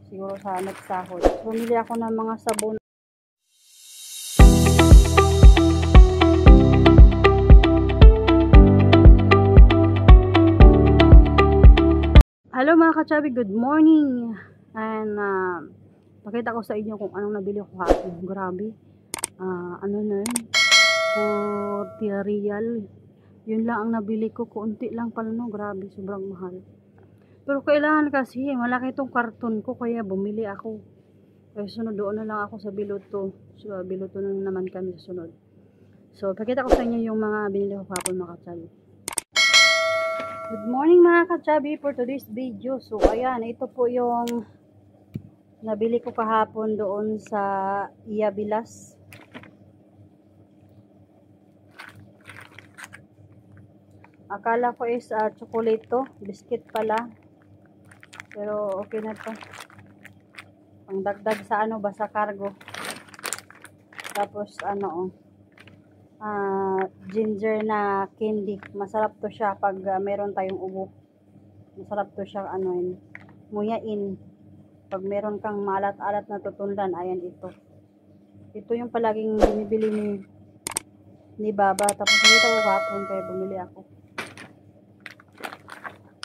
siguro sa nagsahod. Bumili ako ng mga sabon. Hello mga kachabi, good morning. And pakita ko sa inyo kung anong nabili ko hapon. Grabe. Ano na yun? 40 real. Yun lang ang nabili ko. Kunti lang pala, no? Grabe, sobrang mahal. Pero kailangan kasi, malaki itong karton ko, kaya bumili ako. Kaya sunod, doon na lang ako sa Biluto. So, Biluto na naman kami sa sunod. So, pakita ko sa inyo yung mga binili ko hapon mga kachabi. Good morning mga kachabi for today's video. So, ayan, ito po yung nabili ko kahapon doon sa Iabilas. Akala ko is chocolate to, biscuit pala. Pero okay na to. Pangdagdag sa ano ba, sa cargo. Tapos ano, ginger na candy. Masarap to siya pag meron tayong ubo. Masarap to siya nguyain. Pag meron kang maalat-alat na tutundan, ayan ito. Ito yung palaging binibili ni Baba. Tapos nakita ko kapon kaya bumili ako.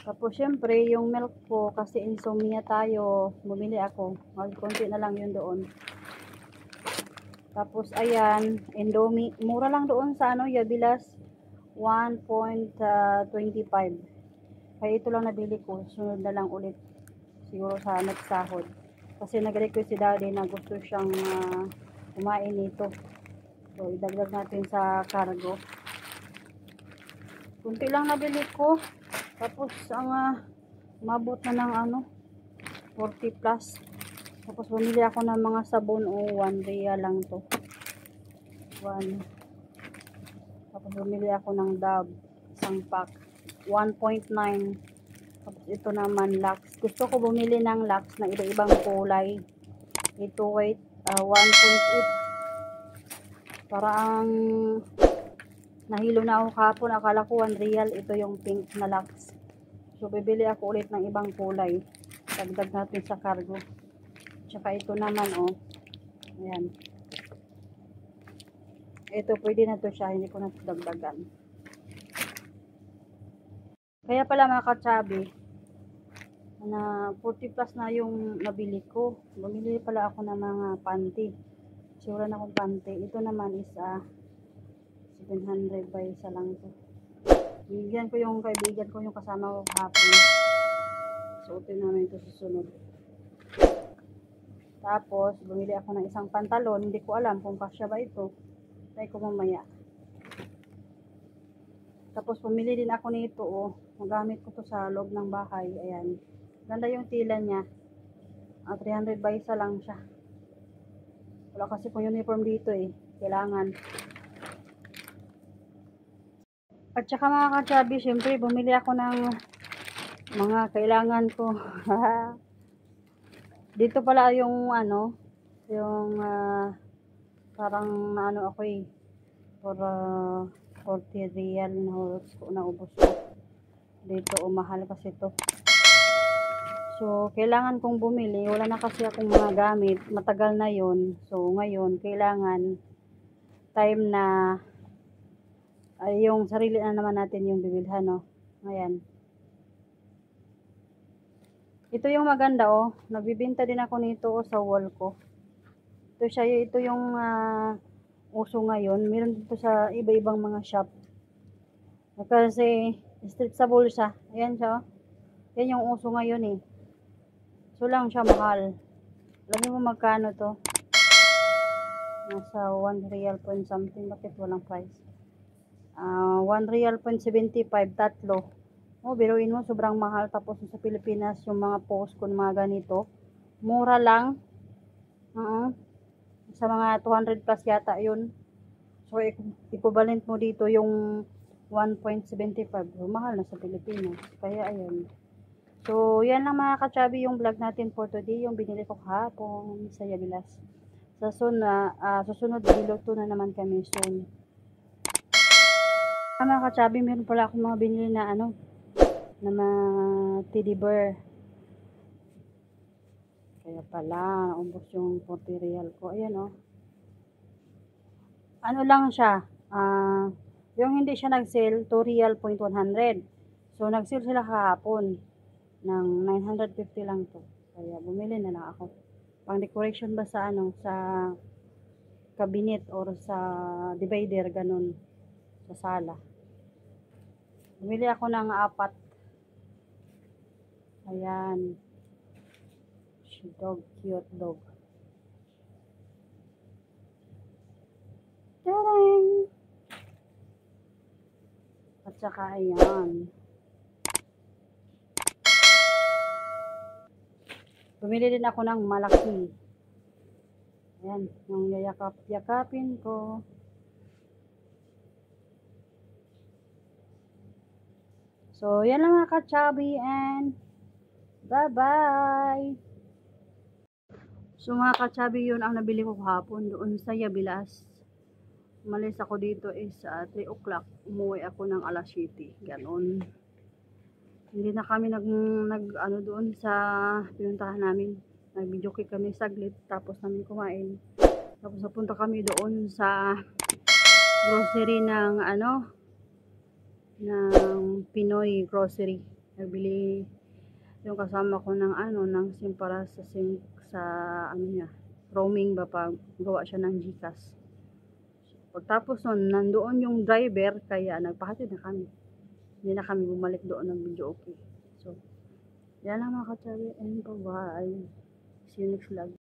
Tapos syempre yung milk ko kasi insomnia tayo, bumili ako. Konti na lang yun doon. Tapos ayan, Indomie, mura lang doon sa Iabilas, 1.25. Kaya ito lang nabili ko, sunod na lang ulit siguro sa nagsahod. Kasi nag-request si Daddy na gusto siyang kumain nito. So idagdag natin sa cargo. Kunti lang nabili ko. Tapos ang mabot na ng 40 plus. Tapos bumili ako ng mga sabon 1 real lang to. 1. Tapos bumili ako ng Dove, isang pack, 1.9. Tapos ito naman Lux. Gusto ko bumili ng Lux na iba-ibang kulay. Ito weight 1.8. Para ang nahilo na ako kahapon, akala ko 1 real. Ito yung pink na Lux. So bibili ako ulit ng ibang kulay. Dagdag natin sa cargo. Tsaka ito naman ayan. Ito pwede na to siya, hindi ko na dagdagan. Kaya pala mga kachabi, na 40 plus na yung nabili ko. Bumili pala ako ng mga panty. Sura na akong panty. Ito naman is 700 by isa lang to. Bigyan ko yung kaibigan ko, yung kasama ko kahapon. Suotin namin ito susunod. Tapos, bumili ako ng isang pantalon. Hindi ko alam kung kasya ba ito. Try ko mamaya. Tapos, bumili din ako nito. Magamit ko to sa loob ng bahay. Ayan. Ganda yung tila niya. 300 by isa lang siya. Wala kasi pong uniform dito Kailangan. At saka mga kachabi, syempre, bumili ako ng mga kailangan ko. Dito pala yung yung parang ako for 40 real na ubos ko. Dito mahal kasi to. So kailangan kong bumili, wala na kasi akong mga gamit, matagal na yon. So ngayon kailangan time na yung sarili na naman natin yung bibilhan Ayan. Ito yung maganda nagbibenta din ako nito sa wall ko. Ito yung uso ngayon. Meron dito sa iba-ibang mga shop. Kasi street sa bulsa. Ayan siya. Yan yung uso ngayon So lang siya mahal. Alam mo magkano to? Nasa 1 real point something. Bakit walang price? 1 real point 75. Tatlo. Biruin mo, sobrang mahal. Tapos sa Pilipinas, yung mga post ko ng mga ganito, mura lang. Sa mga 200 plus yata yun. So, equivalent mo dito yung 1.75. So, mahal na sa Pilipinas. Kaya, ayun. So, yan lang mga kachabi yung vlog natin for today. Yung binili ko kahapon sa Iabilas. Susunod, Biluto na naman kami soon. Mga kachabi, meron pala akong mga binili na na mga teddy bear. Kaya pala, naubos yung 40 real ko. Ayan o. Ano lang siya, yung hindi siya nag-sale, 2 real point 100. So, nag-sale sila kahapon ng 950 lang to. Kaya bumili na lang ako. Pang decoration ba sa ano, sa cabinet or sa divider, ganun, sa sala. Bumili ako ng 4. Ayan. Dog, cute dog. Tadang! At saka ayan. Bumili din ako ng malaki. Ayan, yung yayakap-yakapin ko. So, yan lang mga ka-chubby and bye-bye! So, mga ka-chubby, yun ang nabili ko kahapon doon sa Yabilas. Umalis ako dito is 3 o'clock. Umuwi ako ng alas 7. Ganon. Hindi na kami ano doon sa pinuntahan namin. Nag-video kami saglit. Tapos namin kumain. Tapos napunta kami doon sa grocery ng ano, ng Pinoy grocery. Nagbili yung kasama ko ng ano, ng SIM para sa ano niya, roaming ba, pag gawa siya ng GCash. Pagtapos nun, nandoon yung driver, kaya nagpahatid na kami. Hindi na kami bumalik doon ng video okay. So, yan lang mga ka-chubby and bye-bye. See you next vlog.